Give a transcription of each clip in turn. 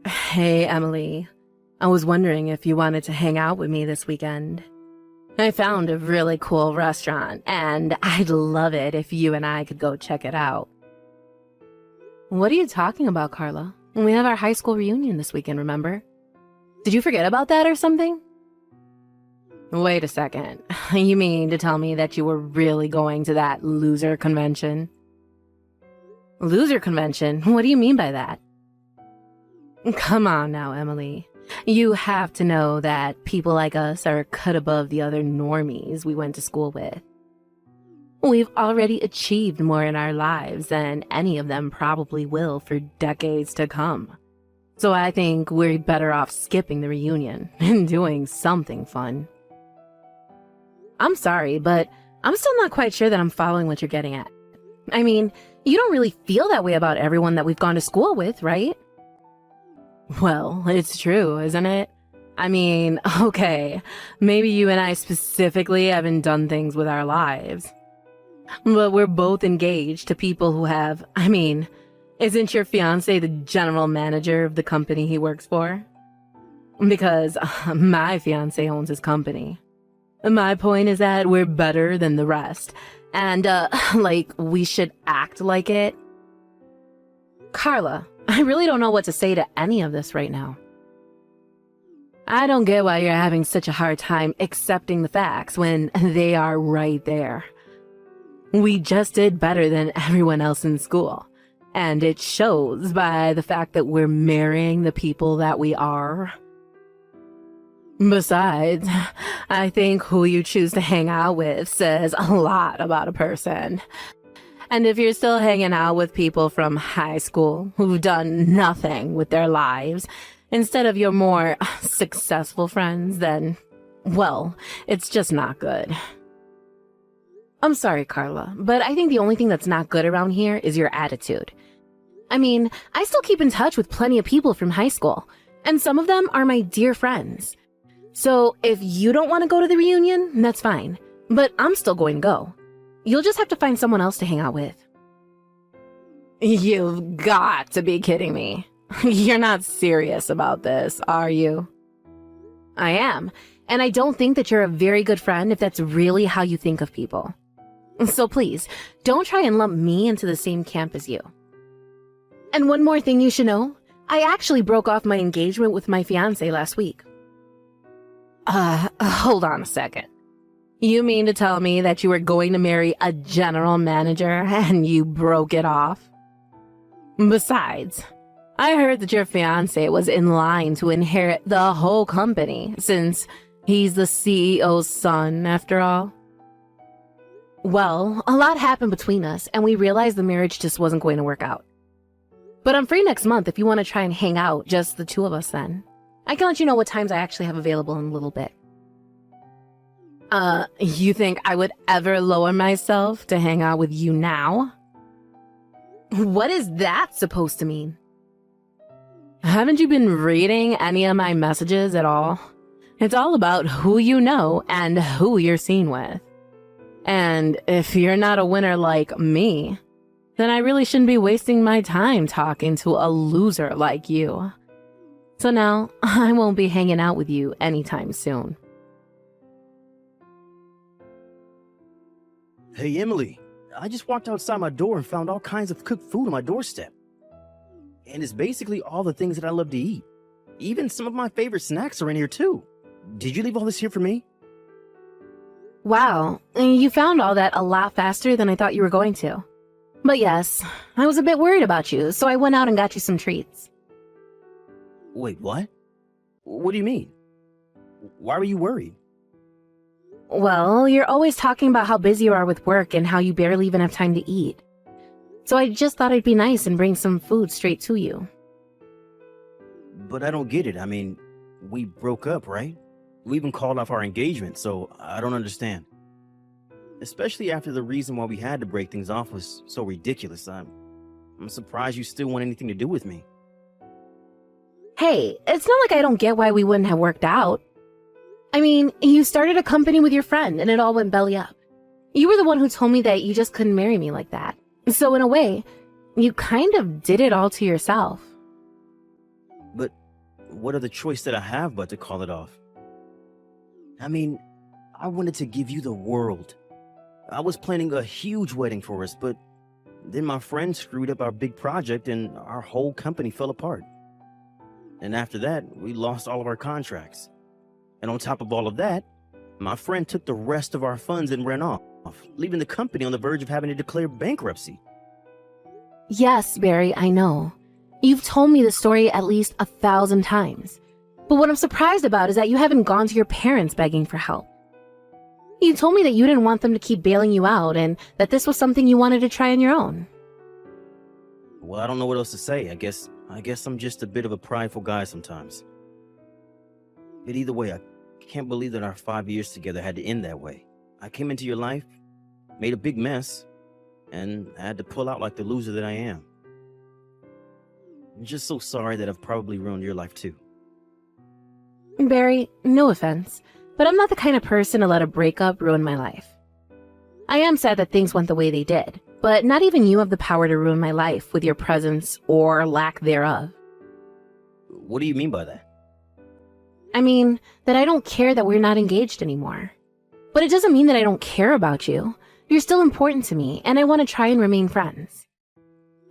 Hey, Emily. I was wondering if you wanted to hang out with me this weekend. I found a really cool restaurant, and I'd love it if you and I could go check it out. What are you talking about, Carla? We have our high school reunion this weekend, remember? Did you forget about that or something? Wait a second. You mean to tell me that you were really going to that loser convention? Loser convention? What do you mean by that? Come on now, Emily. You have to know that people like us are cut above the other normies we went to school with. We've already achieved more in our lives than any of them probably will for decades to come. So I think we're better off skipping the reunion and doing something fun. I'm sorry, but I'm still not quite sure that I'm following what you're getting at. I mean, you don't really feel that way about everyone that we've gone to school with, right? Well, it's true, isn't it? I mean, okay, maybe you and I specifically haven't done things with our lives. But we're both engaged to people who have, isn't your fiancé the general manager of the company he works for? Because my fiancé owns his company. My point is that we're better than the rest. And, we should act like it. Carla, I really don't know what to say to any of this right now. I don't get why you're having such a hard time accepting the facts when they are right there. We just did better than everyone else in school, and it shows by the fact that we're marrying the people that we are. Besides, I think who you choose to hang out with says a lot about a person. And if you're still hanging out with people from high school who've done nothing with their lives, instead of your more successful friends, then, well, it's just not good. I'm sorry, Carla, but I think the only thing that's not good around here is your attitude. I still keep in touch with plenty of people from high school, and some of them are my dear friends. So if you don't want to go to the reunion, that's fine, but I'm still going to go. You'll just have to find someone else to hang out with. You've got to be kidding me. You're not serious about this, are you? I am, and I don't think that you're a very good friend if that's really how you think of people. So please, don't try and lump me into the same camp as you. And one more thing you should know, I actually broke off my engagement with my fiancé last week. Hold on a second. You mean to tell me that you were going to marry a general manager and you broke it off? Besides, I heard that your fiancé was in line to inherit the whole company since he's the CEO's son, after all. Well, a lot happened between us, and we realized the marriage just wasn't going to work out. But I'm free next month if you want to try and hang out, just the two of us then. I can let you know what times I actually have available in a little bit. You think I would ever lower myself to hang out with you now? What is that supposed to mean? Haven't you been reading any of my messages at all? It's all about who you know and who you're seen with. And if you're not a winner like me, then I really shouldn't be wasting my time talking to a loser like you. So now, I won't be hanging out with you anytime soon. Hey, Emily, I just walked outside my door and found all kinds of cooked food on my doorstep. And it's basically all the things that I love to eat. Even some of my favorite snacks are in here too. Did you leave all this here for me? Wow, you found all that a lot faster than I thought you were going to. But yes, I was a bit worried about you, so I went out and got you some treats. Wait, what? What do you mean? Why were you worried? Well, you're always talking about how busy you are with work and how you barely even have time to eat. So I just thought it'd be nice and bring some food straight to you. But I don't get it. We broke up, right? We even called off our engagement, so I don't understand. Especially after the reason why we had to break things off was so ridiculous. I'm surprised you still want anything to do with me. Hey, it's not like I don't get why we wouldn't have worked out. You started a company with your friend and it all went belly up. You were the one who told me that you just couldn't marry me like that. So in a way, you kind of did it all to yourself. But what other choice did I have but to call it off? I mean, I wanted to give you the world. I was planning a huge wedding for us, but then my friend screwed up our big project and our whole company fell apart. And after that, we lost all of our contracts. And on top of all of that, my friend took the rest of our funds and ran off, leaving the company on the verge of having to declare bankruptcy. Yes, Barry, I know. You've told me the story at least 1,000 times. But what I'm surprised about is that you haven't gone to your parents begging for help. You told me that you didn't want them to keep bailing you out and that this was something you wanted to try on your own. Well, I don't know what else to say. I guess I'm just a bit of a prideful guy sometimes. But either way, I can't believe that our 5 years together had to end that way. I came into your life, made a big mess, and I had to pull out like the loser that I am. I'm just so sorry that I've probably ruined your life too. Barry, no offense, but I'm not the kind of person to let a breakup ruin my life. I am sad that things went the way they did, but not even you have the power to ruin my life with your presence or lack thereof. What do you mean by that? I mean, that I don't care that we're not engaged anymore. But it doesn't mean that I don't care about you. You're still important to me, and I want to try and remain friends.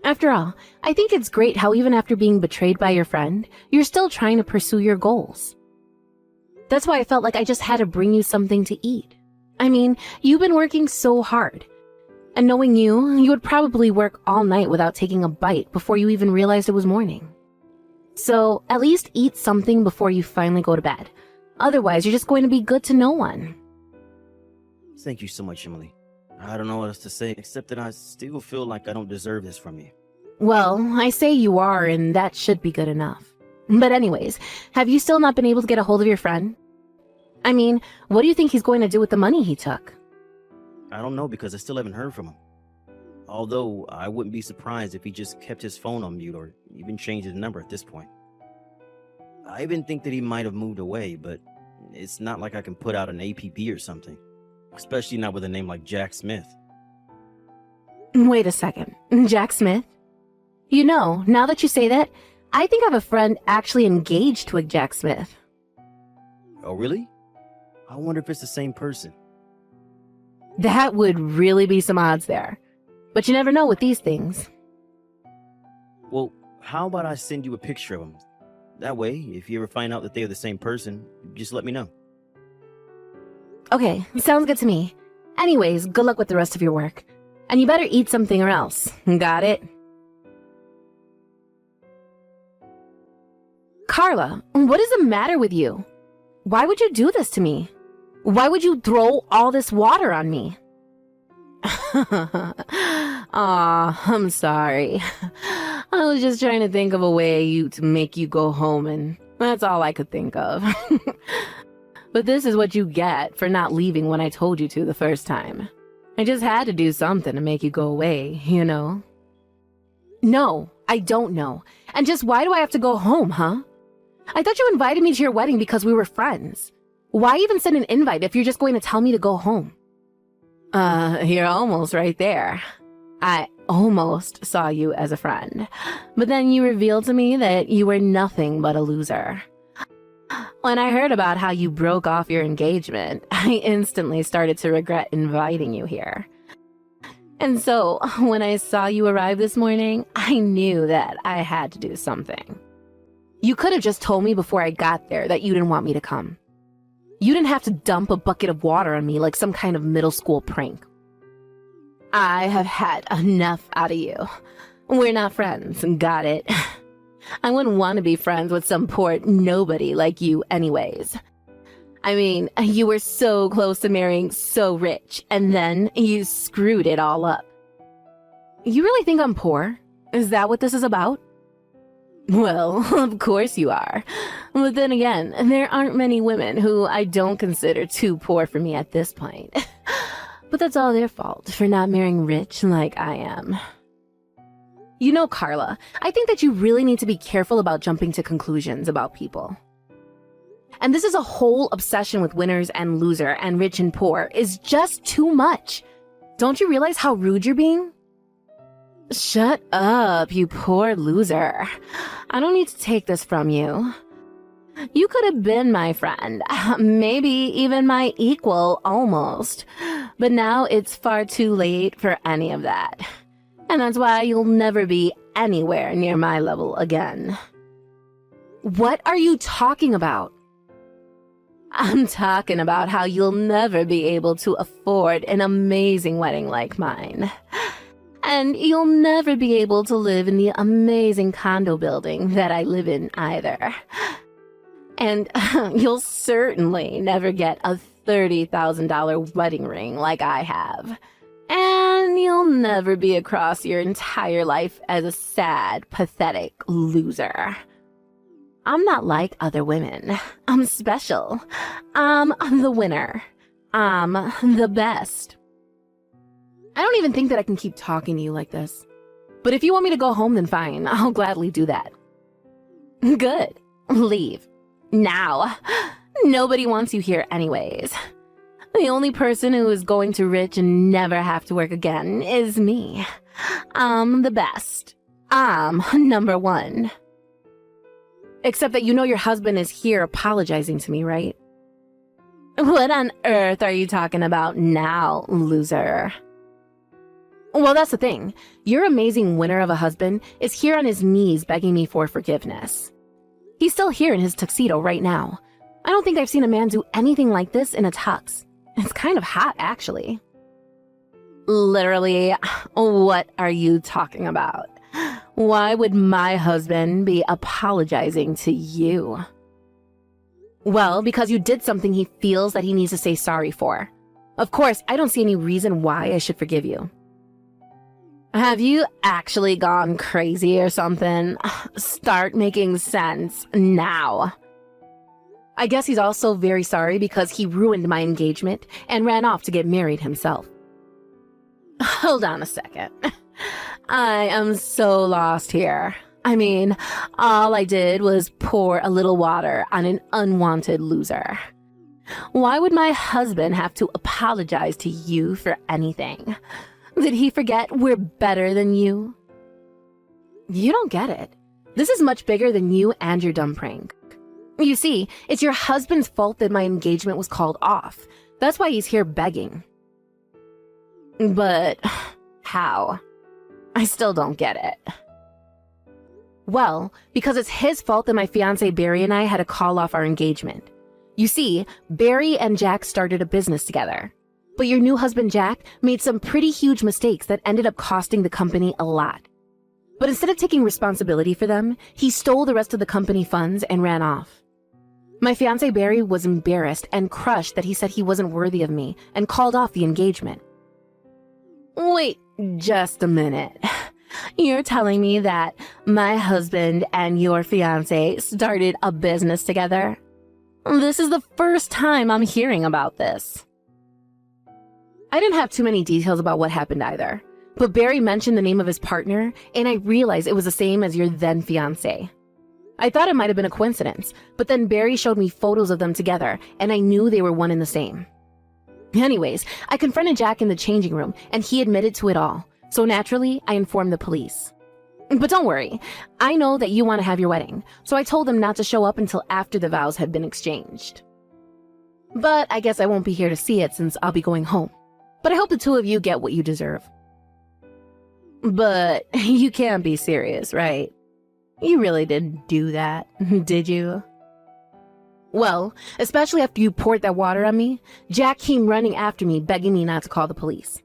After all, I think it's great how even after being betrayed by your friend, you're still trying to pursue your goals. That's why I felt like I just had to bring you something to eat. I mean, you've been working so hard. And knowing you would probably work all night without taking a bite before you even realized it was morning. So, at least eat something before you finally go to bed. Otherwise, you're just going to be good to no one. Thank you so much, Emily. I don't know what else to say, except that I still feel like I don't deserve this from you. Well, I say you are, and that should be good enough. But anyways, have you still not been able to get a hold of your friend? I mean, what do you think he's going to do with the money he took? I don't know because I still haven't heard from him. Although, I wouldn't be surprised if he just kept his phone on mute or even changed his number at this point. I even think that he might have moved away, but it's not like I can put out an APB or something. Especially not with a name like Jack Smith. Wait a second. Jack Smith? You know, now that you say that, I think I have a friend actually engaged to a Jack Smith. Oh, really? I wonder if it's the same person. That would really be some odds there. But you never know with these things. Well, how about I send you a picture of him? That way, if you ever find out that they are the same person, just let me know. Okay, sounds good to me. Anyways, good luck with the rest of your work. And you better eat something or else. Got it? Carla, what is the matter with you? Why would you do this to me? Why would you throw all this water on me? Aw, I'm sorry. I was just trying to think of a way to make you go home, and that's all I could think of. But this is what you get for not leaving when I told you to the first time. I just had to do something to make you go away, you know? No, I don't know. And just why do I have to go home, huh? I thought you invited me to your wedding because we were friends. Why even send an invite if you're just going to tell me to go home? You're almost right there. I almost saw you as a friend. But then you revealed to me that you were nothing but a loser. When I heard about how you broke off your engagement, I instantly started to regret inviting you here. And so, when I saw you arrive this morning, I knew that I had to do something. You could have just told me before I got there that you didn't want me to come. You didn't have to dump a bucket of water on me like some kind of middle school prank. I have had enough out of you. We're not friends, got it? I wouldn't want to be friends with some poor nobody like you anyways. I mean, you were so close to marrying so rich, and then you screwed it all up. You really think I'm poor? Is that what this is about? Well, of course you are. But then again, there aren't many women who I don't consider too poor for me at this point. But that's all their fault for not marrying rich like I am. You know, Carla, I think that you really need to be careful about jumping to conclusions about people. And this is a whole obsession with winners and loser and rich and poor is just too much. Don't you realize how rude you're being? Shut up, you poor loser. I don't need to take this from you. You could have been my friend, maybe even my equal almost. But now it's far too late for any of that. And that's why you'll never be anywhere near my level again. What are you talking about? I'm talking about how you'll never be able to afford an amazing wedding like mine. And you'll never be able to live in the amazing condo building that I live in either. And you'll certainly never get a $30,000 wedding ring like I have. And you'll never be across your entire life as a sad, pathetic loser. I'm not like other women. I'm special. I'm the winner. I'm the best. I don't even think that I can keep talking to you like this. But if you want me to go home, then fine. I'll gladly do that. Good. Leave. Now. Nobody wants you here anyways. The only person who is going to rich and never have to work again is me. I'm the best. I'm number one. Except that you know your husband is here apologizing to me, right? What on earth are you talking about now, loser? Well, that's the thing. Your amazing winner of a husband is here on his knees begging me for forgiveness. He's still here in his tuxedo right now. I don't think I've seen a man do anything like this in a tux. It's kind of hot, actually. Literally, what are you talking about? Why would my husband be apologizing to you? Well, because you did something he feels that he needs to say sorry for. Of course, I don't see any reason why I should forgive you. Have you actually gone crazy or something? Start making sense now. I guess he's also very sorry because he ruined my engagement and ran off to get married himself. Hold on a second. I am so lost here. I mean, all I did was pour a little water on an unwanted loser. Why would my husband have to apologize to you for anything? Did he forget we're better than you? You don't get it. This is much bigger than you and your dumb prank. You see, it's your husband's fault that my engagement was called off. That's why he's here begging. But how? I still don't get it. Well, because it's his fault that my fiancé Barry and I had to call off our engagement. You see, Barry and Jack started a business together. But your new husband Jack made some pretty huge mistakes that ended up costing the company a lot. But instead of taking responsibility for them, he stole the rest of the company funds and ran off. My fiancé Barry was embarrassed and crushed that he said he wasn't worthy of me and called off the engagement. Wait just a minute. You're telling me that my husband and your fiancé started a business together? This is the first time I'm hearing about this. I didn't have too many details about what happened either, but Barry mentioned the name of his partner, and I realized it was the same as your then fiancé. I thought it might have been a coincidence, but then Barry showed me photos of them together, and I knew they were one and the same. Anyways, I confronted Jack in the changing room, and he admitted to it all, so naturally, I informed the police. But don't worry, I know that you want to have your wedding, so I told them not to show up until after the vows had been exchanged. But I guess I won't be here to see it since I'll be going home. But I hope the two of you get what you deserve. But you can't be serious, right? You really didn't do that, did you? Well, especially after you poured that water on me, Jack came running after me, begging me not to call the police.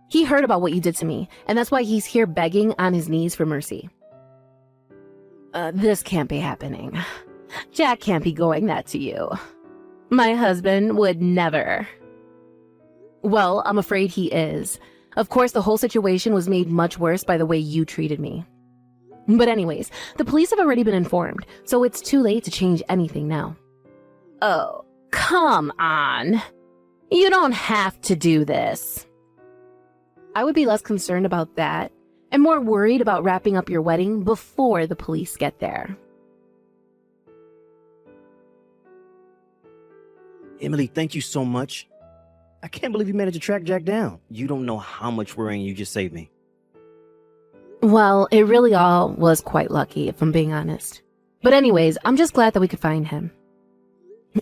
He heard about what you did to me, and that's why he's here begging on his knees for mercy. This can't be happening. Jack can't be going that to you. My husband would never. Well, I'm afraid he is. Of course, the whole situation was made much worse by the way you treated me. But anyways, the police have already been informed, so it's too late to change anything now. Oh, come on. You don't have to do this. I would be less concerned about that and more worried about wrapping up your wedding before the police get there. Emily, thank you so much. I can't believe you managed to track Jack down. You don't know how much worrying you just saved me. Well, it really all was quite lucky, if I'm being honest. But anyways, I'm just glad that we could find him.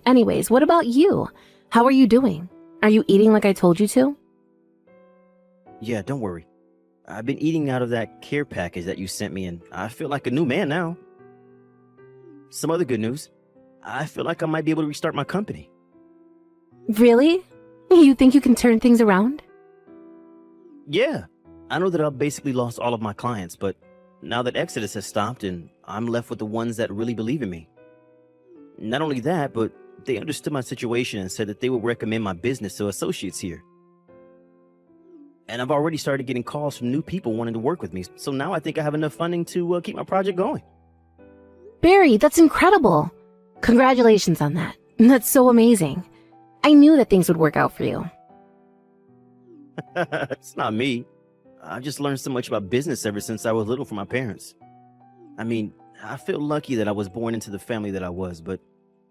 Anyways, what about you? How are you doing? Are you eating like I told you to? Yeah, don't worry. I've been eating out of that care package that you sent me, and I feel like a new man now. Some other good news. I feel like I might be able to restart my company. Really? You think you can turn things around? Yeah, I know that I've basically lost all of my clients, but now that Exodus has stopped and I'm left with the ones that really believe in me. Not only that, but they understood my situation and said that they would recommend my business to associates here. And I've already started getting calls from new people wanting to work with me, so now I think I have enough funding to keep my project going. Barry, that's incredible. Congratulations on that. That's so amazing. I knew that things would work out for you. It's not me. I've just learned so much about business ever since I was little from my parents. I mean, I feel lucky that I was born into the family that I was, but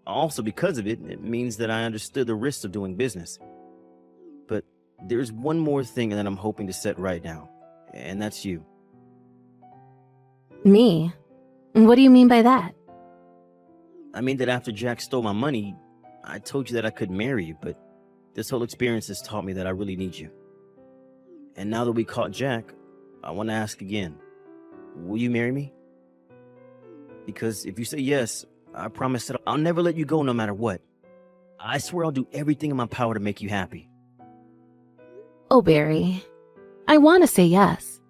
also because of it, it means that I understood the risks of doing business. But there's one more thing that I'm hoping to set right now, and that's you. Me? What do you mean by that? I mean that after Jack stole my money, I told you that I could marry you, but this whole experience has taught me that I really need you. And now that we caught Jack, I want to ask again, will you marry me? Because if you say yes, I promise that I'll never let you go no matter what. I swear I'll do everything in my power to make you happy. Oh, Barry. I want to say yes,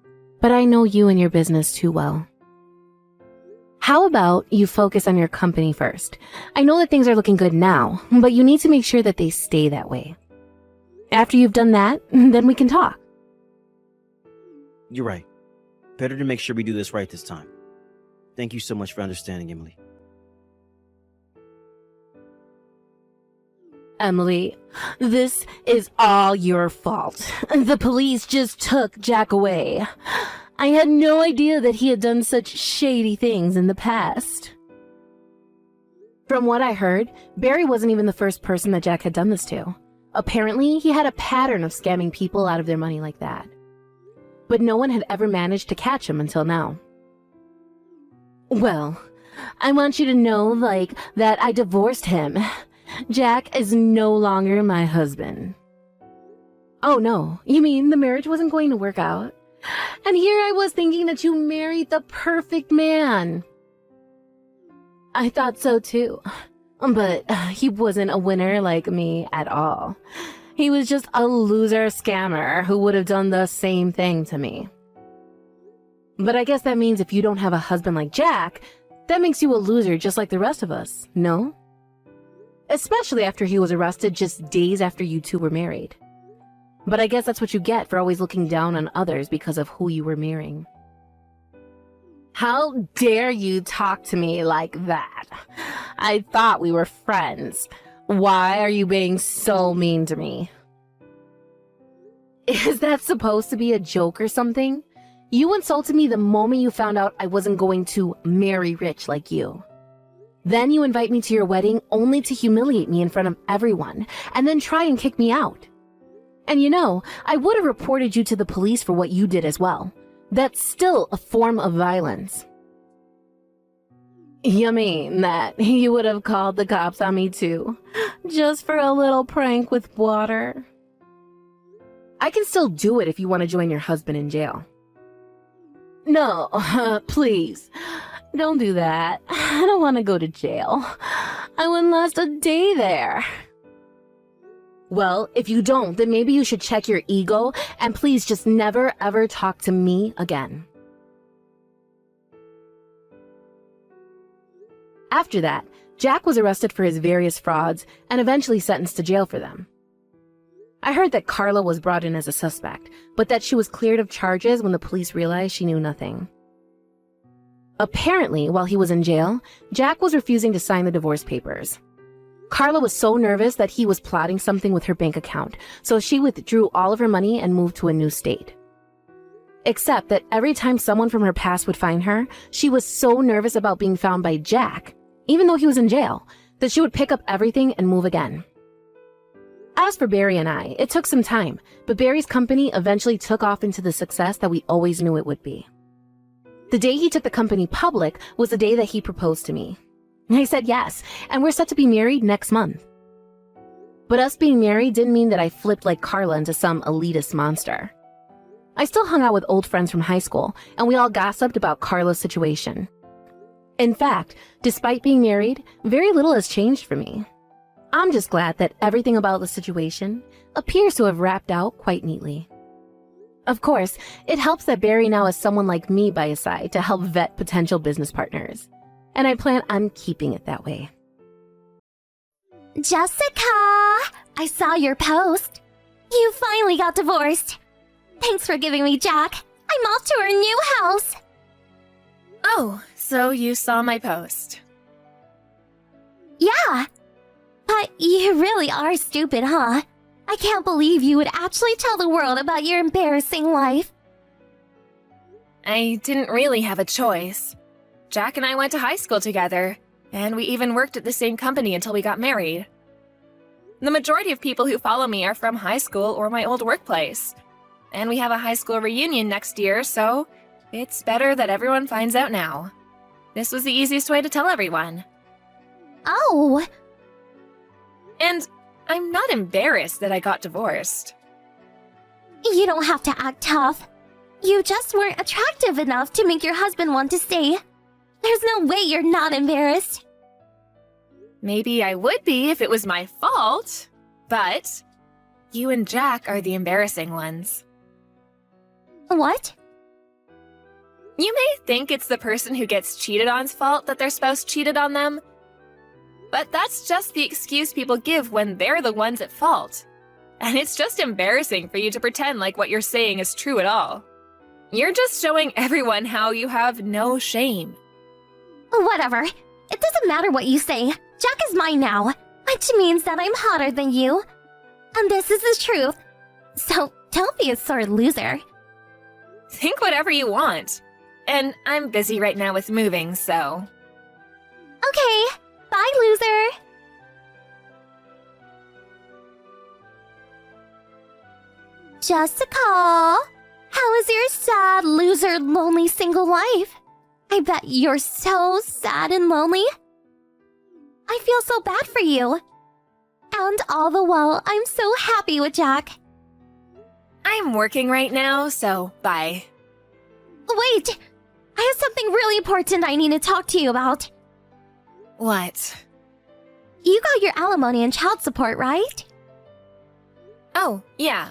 but I know you and your business too well. How about you focus on your company first? I know that things are looking good now, but you need to make sure that they stay that way. After you've done that, then we can talk. You're right. Better to make sure we do this right this time. Thank you so much for understanding, Emily. Emily, this is all your fault. The police just took Jack away. I had no idea that he had done such shady things in the past. From what I heard, Barry wasn't even the first person that Jack had done this to. Apparently, he had a pattern of scamming people out of their money like that. But no one had ever managed to catch him until now. Well, I want you to know, that I divorced him. Jack is no longer my husband. Oh no, you mean the marriage wasn't going to work out? And here I was thinking that you married the perfect man. I thought so too. But he wasn't a winner like me at all. He was just a loser scammer who would have done the same thing to me. But I guess that means if you don't have a husband like Jack, that makes you a loser just like the rest of us, no? Especially after he was arrested just days after you two were married. But I guess that's what you get for always looking down on others because of who you were marrying. How dare you talk to me like that? I thought we were friends. Why are you being so mean to me? Is that supposed to be a joke or something? You insulted me the moment you found out I wasn't going to marry rich like you. Then you invite me to your wedding only to humiliate me in front of everyone and then try and kick me out. And I would have reported you to the police for what you did as well. That's still a form of violence. You mean that you would have called the cops on me too, just for a little prank with water? I can still do it if you want to join your husband in jail. No, please, don't do that. I don't want to go to jail. I wouldn't last a day there. Well, if you don't, then maybe you should check your ego and please just never ever talk to me again. After that, Jack was arrested for his various frauds and eventually sentenced to jail for them. I heard that Carla was brought in as a suspect, but that she was cleared of charges when the police realized she knew nothing. Apparently, while he was in jail, Jack was refusing to sign the divorce papers. Carla was so nervous that he was plotting something with her bank account, so she withdrew all of her money and moved to a new state. Except that every time someone from her past would find her, she was so nervous about being found by Jack, even though he was in jail, that she would pick up everything and move again. As for Barry and I, it took some time, but Barry's company eventually took off into the success that we always knew it would be. The day he took the company public was the day that he proposed to me. I said yes, and we're set to be married next month. But us being married didn't mean that I flipped like Carla into some elitist monster. I still hung out with old friends from high school, and we all gossiped about Carla's situation. In fact, despite being married, very little has changed for me. I'm just glad that everything about the situation appears to have wrapped out quite neatly. Of course, it helps that Barry now has someone like me by his side to help vet potential business partners, and I plan on keeping it that way. Jessica, I saw your post. You finally got divorced. Thanks for giving me Jack. I'm off to our new house. Oh, so you saw my post. Yeah. But you really are stupid, huh? I can't believe you would actually tell the world about your embarrassing life. I didn't really have a choice. Jack and I went to high school together, and we even worked at the same company until we got married. The majority of people who follow me are from high school or my old workplace. And we have a high school reunion next year, so it's better that everyone finds out now. This was the easiest way to tell everyone. Oh. And I'm not embarrassed that I got divorced. You don't have to act tough. You just weren't attractive enough to make your husband want to stay. There's no way you're not embarrassed. Maybe I would be if it was my fault, but you and Jack are the embarrassing ones. What? You may think it's the person who gets cheated on's fault that their spouse cheated on them, but that's just the excuse people give when they're the ones at fault. And it's just embarrassing for you to pretend like what you're saying is true at all. You're just showing everyone how you have no shame. Whatever. It doesn't matter what you say. Jack is mine now, which means that I'm hotter than you. And this is the truth. So don't be a sore loser. Think whatever you want. And I'm busy right now with moving, so... Okay. Bye, loser. Jessica, how is your sad, loser, lonely single life? I bet you're so sad and lonely. I feel so bad for you. And all the while, I'm so happy with Jack. I'm working right now, so bye. Wait! I have something really important I need to talk to you about. What? You got your alimony and child support, right? Oh, yeah.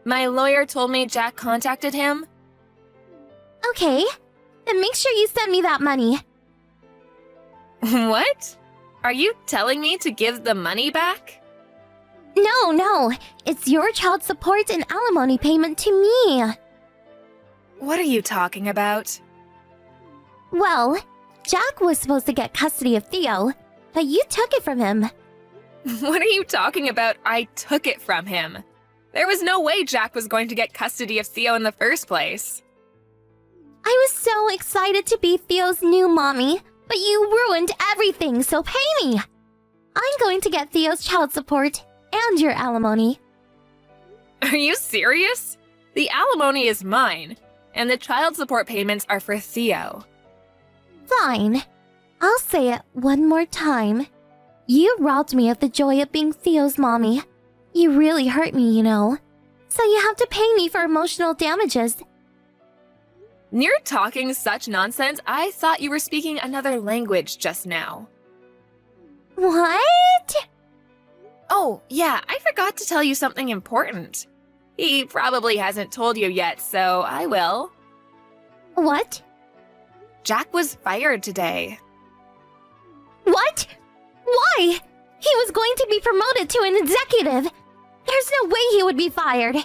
My lawyer told me Jack contacted him. Okay. Then make sure you send me that money. What? Are you telling me to give the money back? No. It's your child support and alimony payment to me. What are you talking about? Well, Jack was supposed to get custody of Theo, but you took it from him. What are you talking about? I took it from him. There was no way Jack was going to get custody of Theo in the first place. I was so excited to be Theo's new mommy, but you ruined everything, so pay me. I'm going to get Theo's child support and your alimony. Are you serious? The alimony is mine, and the child support payments are for Theo. Fine. I'll say it one more time. You robbed me of the joy of being Theo's mommy. You really hurt me, you know. So you have to pay me for emotional damages. You're talking such nonsense, I thought you were speaking another language just now. What? Oh, yeah, I forgot to tell you something important. He probably hasn't told you yet, so I will. What? Jack was fired today. What? Why? He was going to be promoted to an executive. There's no way he would be fired.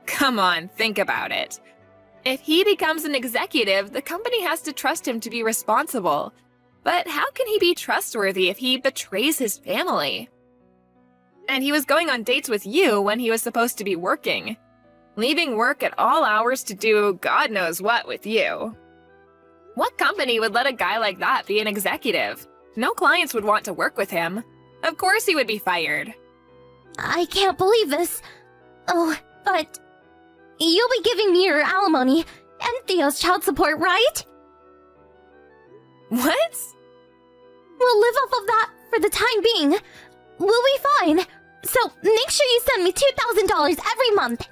Come on, think about it. If he becomes an executive, the company has to trust him to be responsible. But how can he be trustworthy if he betrays his family? And he was going on dates with you when he was supposed to be working. Leaving work at all hours to do God knows what with you. What company would let a guy like that be an executive? No clients would want to work with him. Of course he would be fired. I can't believe this. Oh, but... You'll be giving me your alimony, and Theo's child support, right? What? We'll live off of that for the time being. We'll be fine. So make sure you send me $2,000 every month.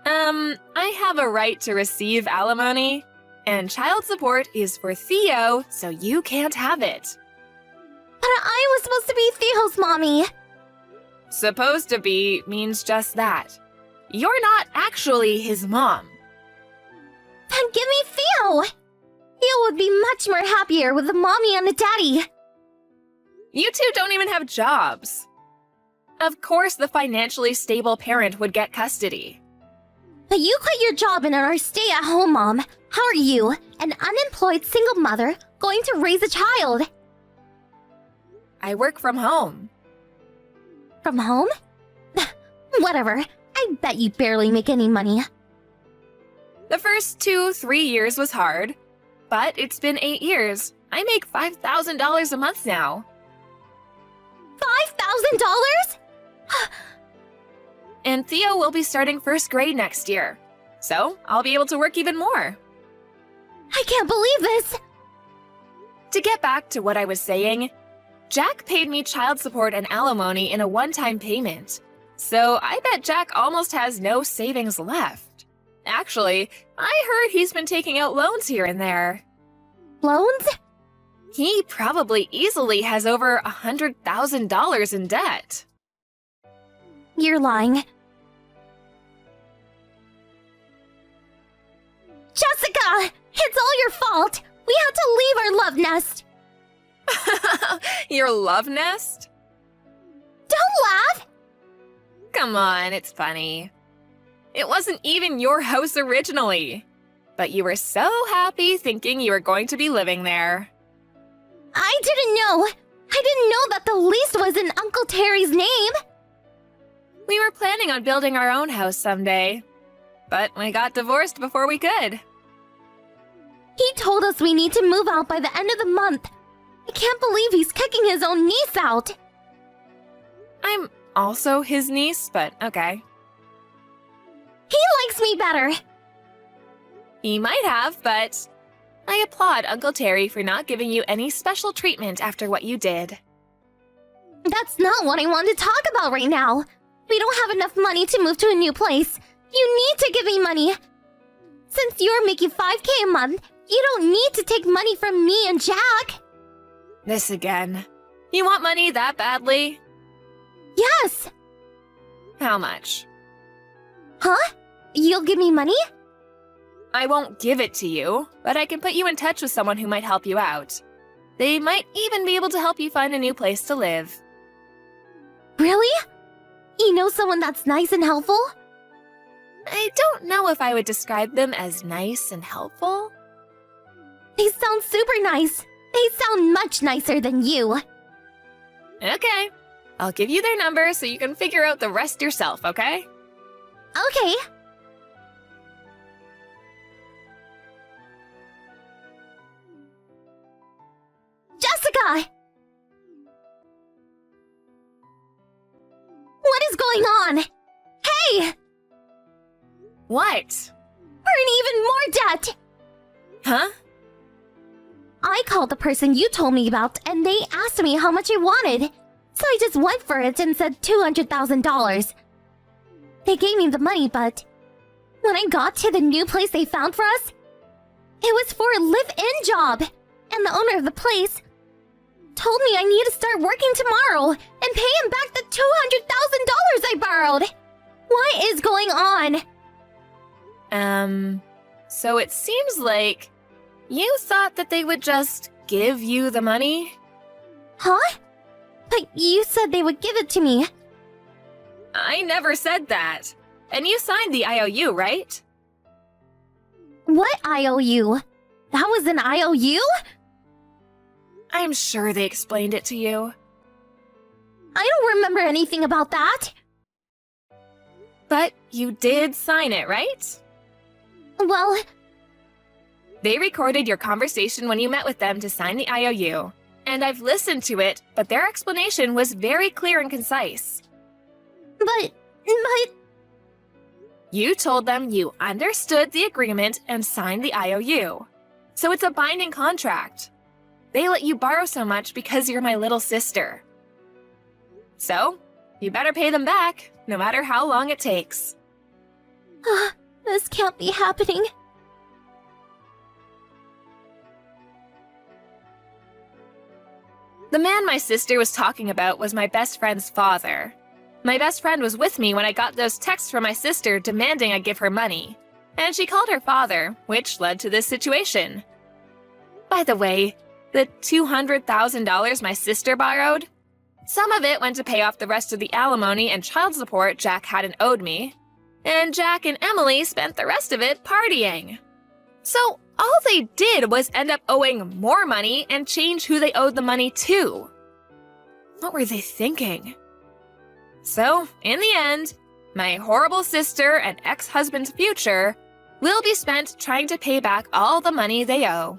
I have a right to receive alimony, and child support is for Theo, so you can't have it. But I was supposed to be Theo's mommy. Supposed to be means just that. You're not actually his mom. Then give me Theo. Theo would be much more happier with a mommy and a daddy. You two don't even have jobs. Of course, the financially stable parent would get custody. But you quit your job and are a stay-at-home mom. How are you, an unemployed single mother, going to raise a child? I work from home. From home? Whatever. I bet you barely make any money. The first 2-3 years was hard, but it's been 8 years. I make $5,000 a month now. $5,000? And Theo will be starting first grade next year. So I'll be able to work even more. I can't believe this! To get back to what I was saying, Jack paid me child support and alimony in a one-time payment. So I bet Jack almost has no savings left. Actually, I heard he's been taking out loans here and there. Loans? He probably easily has over $100,000 in debt. You're lying. Jessica! It's all your fault! We had to leave our love nest! Your love nest? Don't laugh! Come on, it's funny. It wasn't even your house originally. But you were so happy thinking you were going to be living there. I didn't know! I didn't know that the lease was in Uncle Terry's name! We were planning on building our own house someday. But we got divorced before we could. He told us we need to move out by the end of the month. I can't believe he's kicking his own niece out. I'm also his niece, but okay. He likes me better. He might have, but I applaud Uncle Terry for not giving you any special treatment after what you did. That's not what I want to talk about right now. We don't have enough money to move to a new place. You need to give me money. Since you're making $5,000 a month, you don't need to take money from me and Jack. This again. You want money that badly? Yes. How much? Huh? You'll give me money? I won't give it to you, but I can put you in touch with someone who might help you out. They might even be able to help you find a new place to live. Really? You know someone that's nice and helpful? I don't know if I would describe them as nice and helpful. They sound super nice. They sound much nicer than you. Okay. I'll give you their number so you can figure out the rest yourself, okay? Okay. Jessica! What is going on? Hey! What? We're in even more debt! Huh? I called the person you told me about and they asked me how much I wanted. So I just went for it and said $200,000. They gave me the money, but when I got to the new place they found for us, it was for a live-in job. And the owner of the place told me I need to start working tomorrow and pay him back the $200,000 I borrowed. What is going on? So it seems like you thought that they would just give you the money? Huh? But you said they would give it to me. I never said that. And you signed the IOU, right? What IOU? That was an IOU? I'm sure they explained it to you. I don't remember anything about that. But you did sign it, right? Well, They recorded your conversation when you met with them to sign the IOU. And I've listened to it, but their explanation was very clear and concise. but... You told them you understood the agreement and signed the IOU. So it's a binding contract. They let you borrow so much because you're my little sister. So, you better pay them back, no matter how long it takes. This can't be happening. The man my sister was talking about was my best friend's father. My best friend was with me when I got those texts from my sister demanding I give her money, and she called her father, which led to this situation. By the way, the $200,000 my sister borrowed, some of it went to pay off the rest of the alimony and child support Jack hadn't owed me, and Jack and Emily spent the rest of it partying. So all they did was end up owing more money and change who they owed the money to. What were they thinking? So, in the end, my horrible sister and ex-husband's future will be spent trying to pay back all the money they owe.